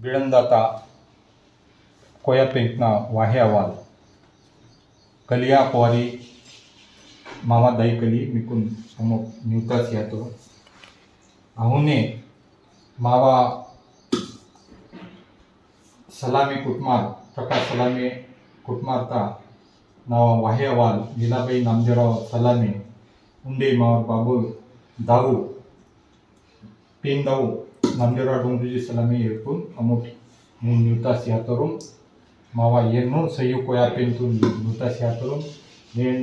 बिळंदाता कोया पेंकना वाहे अवाल कलिया पोवारी मामा दाई कली मिकुन अमुक न्यूता सियातो अहुने मावा सलामी कुटमार प्रकाश सलामी कुटमारता नावा वाहे अवाल लीलाबाई नामदेवराव सलामी उंडे मावर बाबू दाऊ पेन दाऊ नामदेवराव डोंगरीजी सलामी हेरपून अमुक न्यूता सियातोरुम मावा येनो सयु कोया पेंतून न्यूता सियातोरुम नेन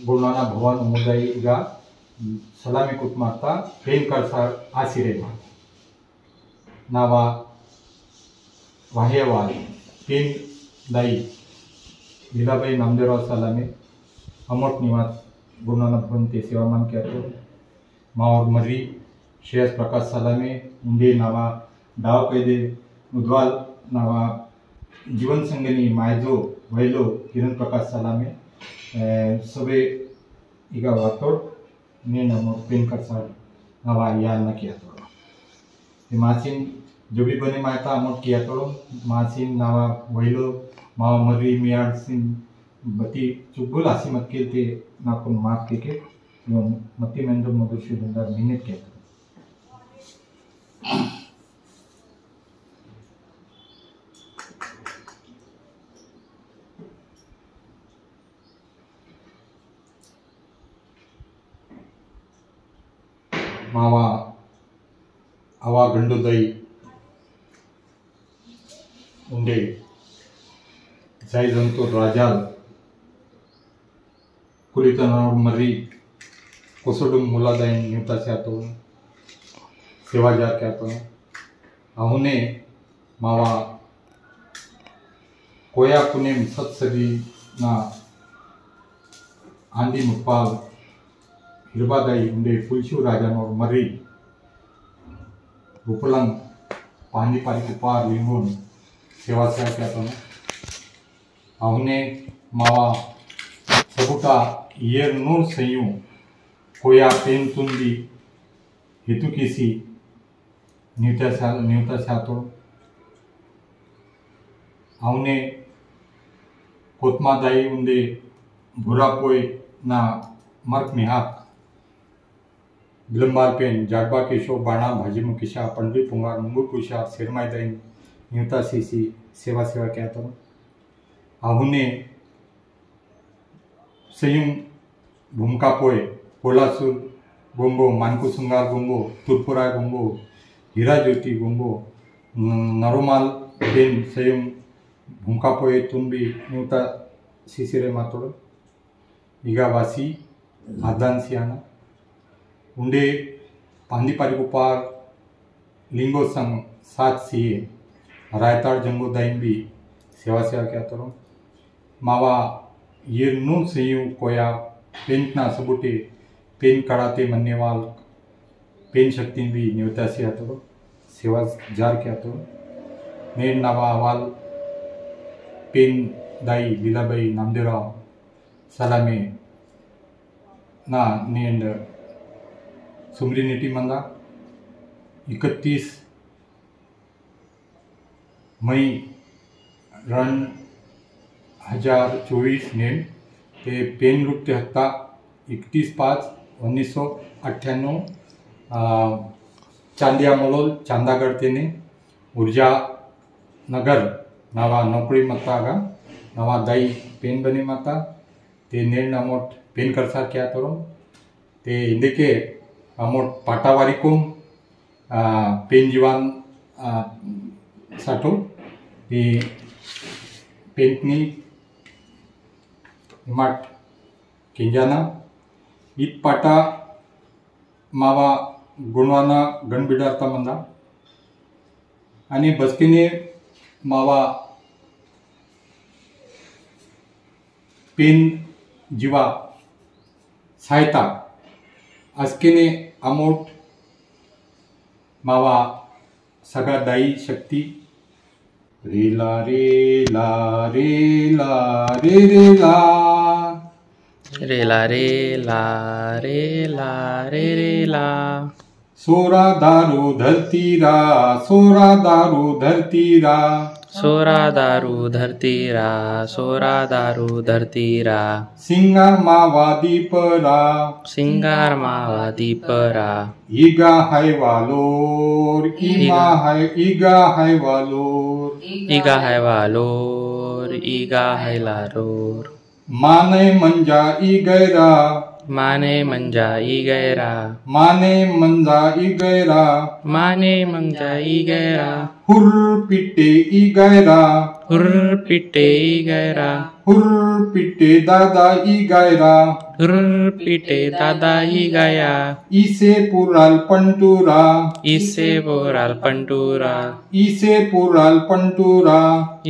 गुरुनाना भवन मुदाई गा सलामी कुटमारता पेन करसार आसिरेमा नावा वाहेवाल पेन दाई लीलाबाई नामदेवराव सलामी अमोट निवास गुरुनाना भवन ते सेवामान किया मावर मर्री श्रेयस प्रकाश सलामी उंडे नावा डाव कैदे उद्वाल नावा जीवन संगनी मायजो वैलो किरण प्रकाश सलामी सबे इगा वातोड ने नमो पेन करसार नावा या न किया तो मासिन जो भी बने मायता अमोट किया तो मासिन नावा वैलो मावा मर्री मियाड सिन बती चुगुल आसी मत के ते नाकुन माफ के मती मेंदर मधुशी बंदार मिनिट के मावा आवा गंडोदई उंडे जाय जंतु राजाल कुलितनावर मर्री कोसोडुम मुलादाइन न्यूता सियातो सेवाजार क्या तो अहुने मावा कोया कुनेम सत्सदी ना आंदी मुपाल हिरबादाई उंडे पुलशु राजानोर मर्री रुपलंग पांडी पारी कुपार लिंगुन सेवा सिया क्या तो अहुने मावा सबुटा येर नूर सयू कोया पेन तुंदी हितु किसी न्यूता सातो अहुने कोतमा दाई उंडे भुरापोय ना मर्क मिहाक बिलंबार पेन जागबा केशो बाणा भाजी मुकिशा पंडरी पुंगार मुंगू कुशा सिरमाई दाई न्यूता सीसी सेवा क्या तो अहुने सयुम भूमिका पोय कोलासुर गोंबो मानकु सुंगार गोंबो तुरपुरा गोंबो हीरा ज्योति गोंबो नरोमाल पेन सयुम भूमिका पोय तुम्बी न्यूता सीसीरे मातोड़ इगावासी आदान सियाना उंडे पांदी पारी कुपार लिंगो संग सात सीए रायताड़ जंगो दाइन भी सेवा क्या तो मावा ये नून सयू कोया पेंटना सबुटे पेन कड़ाते मन्नेवाल पेन शक्ति भी न्यूता सिया तो सेवा जार क्या तो नेन नावा अवाल पेन दाई लीलाबाई नामदेवराव सलामी ना नेन सुमरी नीति मंदा 31 मई 2024 ने ते पेन रूप ते हत्ता 31/5/1998 चांदिया मोलोल चांदागढ़ तेने ऊर्जा नगर नावा नौकरी मतागा नावा दाई पेन बने माता ते नेर अमोट पेन करसार क्या तोरो ते इंदके अमोट पाटावारी कुम पेन जीवान साटो ते पेंटनी माट किंजाना इत पाटा मावा गुणवाना गणबिडारता मंदा आणि बसकेने मावा पेन जीवा सहायता आस्केने अमोट मावा सगळा दाई शक्ती रेला रेला रेला रे रेला रेला रेला रेला रे रेला सोरा दारू धरती रा, सोरा दारू धरती रा, सोरा दारू धरती रा, सोरा दारू धरती रा, सिंगार मावा दीपरा, सिंगार मावा दीपरा, ईगा हाय वालोर, ईगा हाय वालोर, ईगा हाय वालोर, ईगा हाय लारोर, माने मंजा ई गैरा, माने मंजा ई गैरा, माने मंजा ई गैरा, माने मंजा ई गैरा, हुर पिटे ई गैरा, हुर पिटे ई गैरा, हुर पिटे दादा ई गैरा, हुर पिटे दादा ई गया, इसे पुराल पंटूरा, इसे बोराल पंटूरा, इसे पुराल पंटूरा,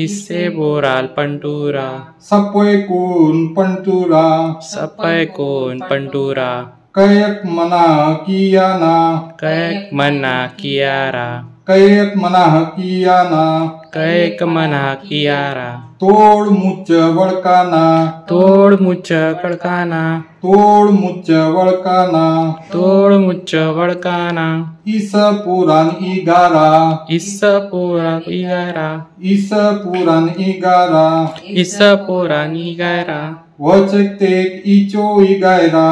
इससे बोराल पंटूरा, सपोय कोण पंटूरा, सपय कोण पंटूरा, कयक मना कियाना, कैक मना कियारा, कयक मना कियाना, कैक मना कियारा, तोड मुच्च वळकाना, तोड मुच्च कड़काना, तोड मुच्च वळकाना, तोड मुच्च वड़काना, इस पुराण इगारा, इस पूरा इगारा, इस पुराण इगारा, इस पूरा निगारा, वचकतेक इचो इगायरा,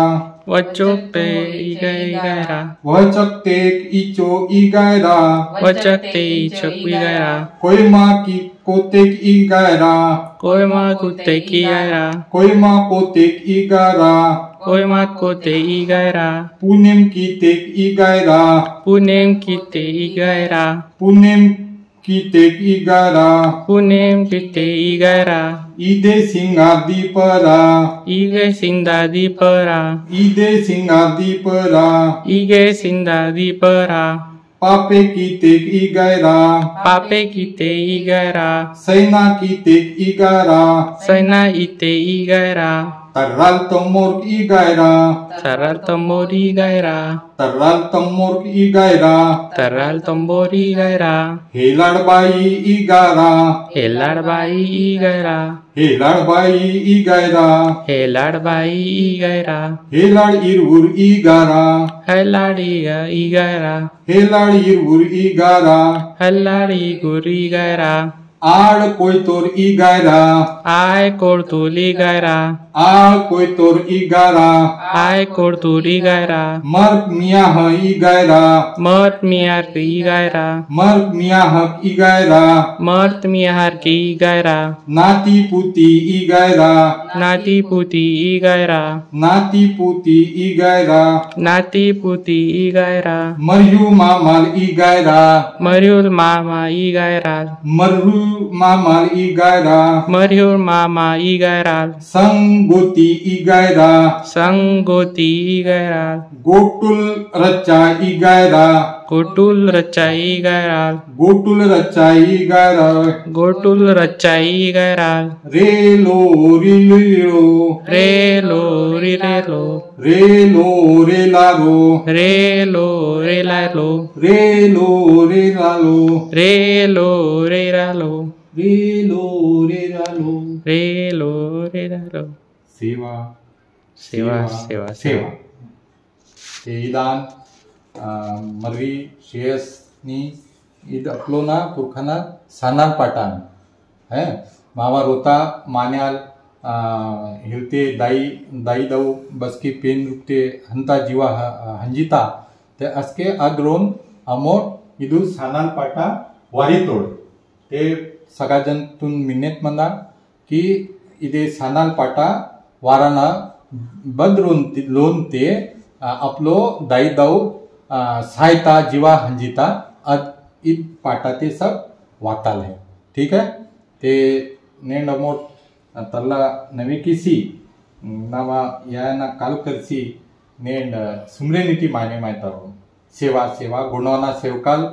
वचोक ते इगारा, वचकतेक इचो इगायरा, वचक ते इचक इगारा, कोयमा की कोतेक इगायरा, कोई माँ कुत्ते की गायरा, कोयमा कोतेक इगारा, कोई माँ कोते इगारा, पुनेम की तेक इगायरा, पुनेम किते इगारा, पुनेम की तेक इगारा, पुनेम किते इगारा, ईदे सिंगार दीपरा, इगे सिंदा दीपरा, ईदे सिंगार दीपरा, इगे सिंदा दीपरा, पापे की तेक इगायरा, पापे किते इगारा, सैना की तेक इगारा, सैना इते इगारा, तर्राल तमोर इगायरा, सरल तंबोरी गायरा, तर्राल तमोर इगायरा, तरल तंबोरी गायरा, हेलाडबाई इगारा, हेलाडबाई इगारा, हेलाडबाई इगायरा, हेलाडबाई इगारा, हेलाड इरवूर इगारा, हेलाडी इगारा, हेलाड इरवूर इगारा, हल्लाडी गुरी गायरा, आड कोयतोर इगायरा, आय कोर्तुली गायरा, आड कोयतोर इगारा, आय कोर्तुली गायरा, मर्क मियाह इगायरा, मर्त मियार की गायरा, मर्क मियाह इगायरा, मर्त मियार की गायरा, नाती पुती इगायरा, नाती पुती गायरा, नाती पुती इगायरा, नाती पुती गायरा, मर्यू मामाल इगायरा, मरियुल मामा गायरा, मर्रू मामाल इगायरा, मरियुल मामा गायरा, संगोती इगायरा, संगोती गायरा, गोटुल रच्चा इगायरा, गोटुल रचाई गायरा, गोटुल रच्चा इगायरा, गोटुल रचाई गायरा, रे लो रिलो, रे लो रे लो, रे लो रे लारो, रे लो रे लो, रे लो रे लालो, रे लो रे लो, रे लो रे लालो, रे लो रे लो, सेवा सेवा सेवा सेवा ते ईदान मर्री शेयस नी ईद अपलो ना पुरखाना सानार पाटान है मावा रोता मान्याल हिलते दाई दाई दाऊ बसकी पेन रुकते हंता जीवा हंजिता ते असके अग्रोन अमोट इदू सानार पाटा वारी तोड ते सगळ्याजण तुन मिन्नेत म्हणा की इदे सानाल पाटा वाराना बदरून लोन ते आपलो दाई दाऊ सहायता जीवा हंजिता ईद पाटा ते सब वाताल है ठीक है ते नेंड अमोट तल्ला नवी किसी नावा या ना काल करसी नेंड सुमरेनिटी माने मायतारो सेवा सेवा गुणवाना सेवकाल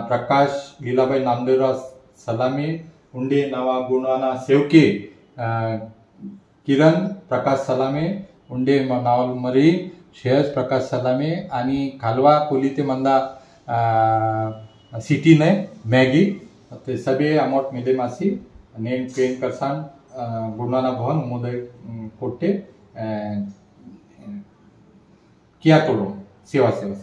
प्रकाश लीलाबाई नामदेवराव सलामी उंडे नावा गुणवाना सेवके किरण प्रकाश सलामे उंडे नावल मरी शेयस प्रकाश सलामे आणि खालवा कोली ते मंदा सिटी ने मैगी ते सभी अमोट मिले मासी नेम पेन करसान गुणवाना भवन उमोदय कोट्टे किया तोड़ो सेवा सेवा